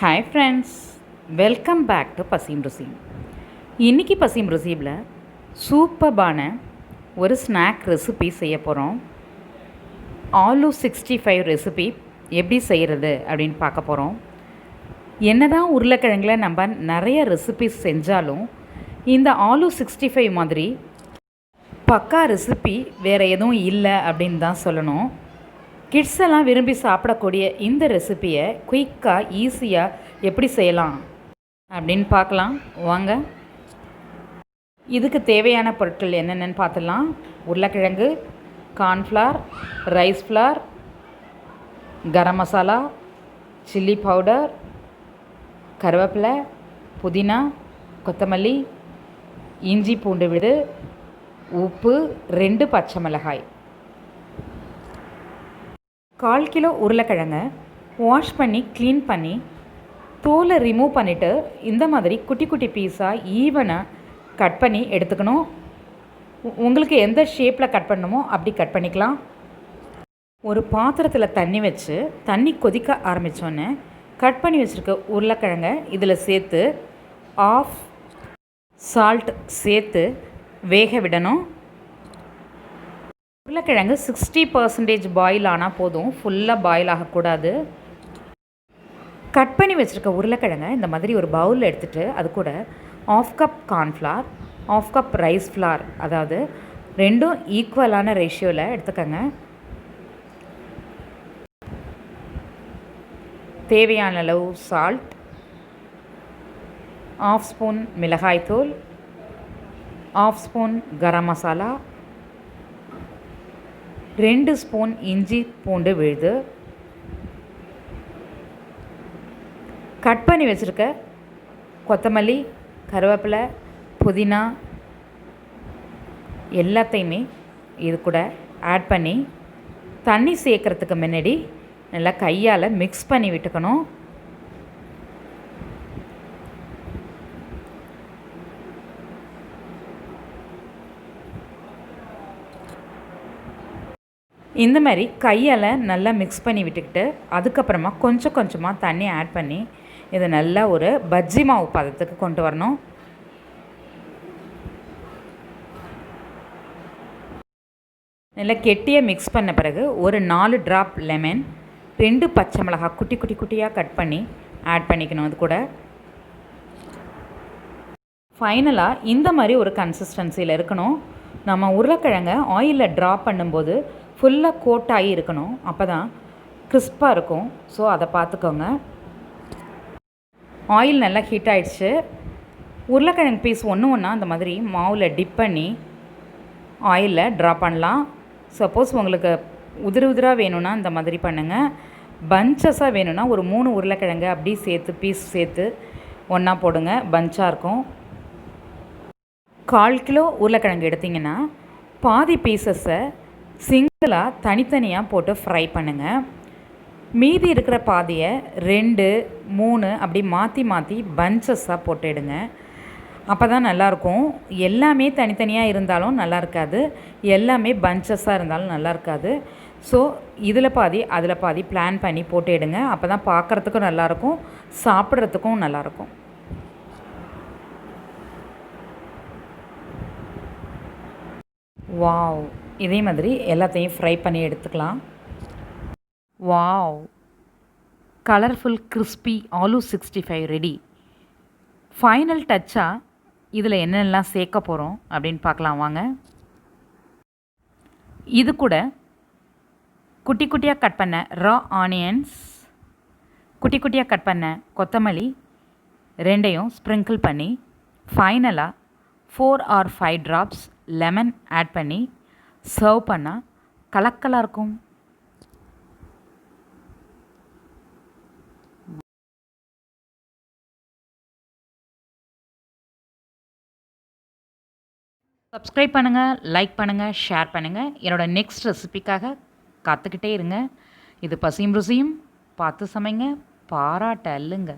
Hi friends, welcome back to Pasiyum Rusiyum. இன்னைக்கு Pasiyum Rusiyumல சூப்பர்பான ஒரு ஸ்நாக் ரெசிபி செய்ய போகிறோம். ஆலு 65 ரெசிபி எப்படி செய்கிறது அப்படின்னு பார்க்க போகிறோம். என்னதான் உருளைக்கிழங்குல நம்ம நிறைய ரெசிபிஸ் செஞ்சாலும் இந்த ஆலு 65 மாதிரி பக்கா ரெசிபி வேறு எதுவும் இல்லை அப்படின்னு தான் சொல்லணும். கிட்ஸ் எல்லாம் விரும்பி சாப்பிடக்கூடிய இந்த ரெசிப்பியை குயிக்காக ஈஸியாக எப்படி செய்யலாம் அப்படின்னு பார்க்கலாம் வாங்க. இதுக்கு தேவையான பொருட்கள் என்னென்னு பார்த்துடலாம். உருளைக்கிழங்கு, cornflour, rice flower, garam masala, chilli powder, கருவேப்பிலை, புதினா, கொத்தமல்லி, இஞ்சி பூண்டு விழுது, உப்பு, 2 பச்சை மிளகாய். 1/4 கிலோ உருளைக்கிழங்க வாஷ் பண்ணி க்ளீன் பண்ணி தோலை ரிமூவ் பண்ணிவிட்டு இந்த மாதிரி குட்டி குட்டி பீஸாக ஈவனாக கட் பண்ணி எடுத்துக்கணும். உங்களுக்கு எந்த ஷேப்பில் கட் பண்ணணுமோ அப்படி கட் பண்ணிக்கலாம். ஒரு பாத்திரத்தில் தண்ணி வச்சு தண்ணி கொதிக்க ஆரம்பித்தோன்னே கட் பண்ணி வச்சுருக்க உருளைக்கிழங்க இதில் சேர்த்து ஆஃப் சால்ட் சேர்த்து வேக விடணும். உருளைக்கிழங்கு 60% பாயில் ஆனால் போதும், ஃபுல்லாக பாயில் ஆகக்கூடாது. கட் பண்ணி வச்சுருக்க உருளைக்கிழங்கை இந்த மாதிரி ஒரு பவுலில் எடுத்துகிட்டு அது கூட 1/2 cup cornflour, 1/2 cup rice flower, அதாவது ரெண்டும் ஈக்குவலான ரேஷியோவில் எடுத்துக்கோங்க. தேவையான அளவு சால்ட், 1/2 ஸ்பூன் மிளகாய்த்தூள், 1/2 ஸ்பூன் கரம் மசாலா, 2 ஸ்பூன் இஞ்சி பூண்டு விழுது, கட் பண்ணி வச்சுருக்க கொத்தமல்லி, கருவேப்பிலை, புதினா எல்லாத்தையுமே இது கூட ஆட் பண்ணி தண்ணி சேர்க்குறதுக்கு முன்னாடி நல்லா கையால் மிக்ஸ் பண்ணி விட்டுக்கணும். இந்த மாதிரி கையால் நல்லா மிக்ஸ் பண்ணி விட்டுக்கிட்டு அதுக்கப்புறமா கொஞ்சம் கொஞ்சமாக தண்ணி ஆட் பண்ணி இதை நல்லா ஒரு பஜ்ஜி மாவு பதத்துக்கு கொண்டு வரணும். நல்லா கெட்டியாக மிக்ஸ் பண்ண பிறகு ஒரு 4 ட்ராப் லெமன், 2 பச்சை மிளகாய் குட்டி குட்டி குட்டியாக கட் பண்ணி ஆட் பண்ணிக்கணும். அது கூட ஃபைனலாக இந்த மாதிரி ஒரு கன்சிஸ்டன்சியில் இருக்கணும். நம்ம உருளைக்கிழங்கை ஆயிலில் ட்ராப் பண்ணும்போது ஃபுல்லாக கோட்டாகி இருக்கணும், அப்போ தான் கிறிஸ்பாக இருக்கும். ஸோ அதை பார்த்துக்கோங்க. ஆயில் நல்லா ஹீட் ஆகிடுச்சு. உருளைக்கிழங்கு பீஸ் ஒன்றா அந்த மாதிரி மாவில் டிப் பண்ணி ஆயிலில் ட்ராப் பண்ணலாம். சப்போஸ் உங்களுக்கு உதிராக வேணும்னா இந்த மாதிரி பண்ணுங்கள். பஞ்சஸாக வேணும்னா ஒரு 3 உருளைக்கிழங்கு அப்படி சேர்த்து பீஸ் சேர்த்து ஒன்றா போடுங்க, பஞ்சாக இருக்கும். 1/4 கிலோ உருளைக்கிழங்கு எடுத்திங்கன்னா பாதி பீசஸை சிங்கிளாக தனித்தனியாக போட்டு ஃப்ரை பண்ணுங்கள். மீதி இருக்கிற பாதியை 2, 3 அப்படி மாற்றி மாற்றி பஞ்சஸாக போட்டுடுங்க. அப்போ தான் நல்லாயிருக்கும். எல்லாமே தனித்தனியாக இருந்தாலும் நல்லா இருக்காது, எல்லாமே பஞ்சஸாக இருந்தாலும் நல்லா இருக்காது. ஸோ இதில் பாதி அதில் பாதி பிளான் பண்ணி போட்டுடுங்க. அப்போ தான் பார்க்குறதுக்கும் நல்லாயிருக்கும், சாப்பிட்றதுக்கும் நல்லாயிருக்கும். வாவ், இதே மாதிரி எல்லாத்தையும் ஃப்ரை பண்ணி எடுத்துக்கலாம். Wow, colourful crispy aloo 65 ready. Final டச்சாக இதில் என்னென்னலாம் சேர்க்க போகிறோம் அப்படின்னு பார்க்கலாம் வாங்க. இது கூட குட்டி குட்டியாக கட் பண்ண ரா ஆனியன்ஸ், குட்டி குட்டியாக கட் பண்ண கொத்தமல்லி 2யும் ஸ்ப்ரிங்கிள் பண்ணி ஃபைனலாக 4 or 5 ட்ராப்ஸ் லெமன் ஆட் பண்ணி சர்வ் பண்ணால் கலக்கலாக இருக்கும். சப்ஸ்கிரைப் பண்ணுங்கள், லைக் பண்ணுங்கள், ஷேர் பண்ணுங்கள். என்னோடய நெக்ஸ்ட் ரெசிபிக்காக காத்துக்கிட்டே இருங்க. இது பசியும் ருசியும், பார்த்து சமைங்க, பாராட்ட அல்லுங்க.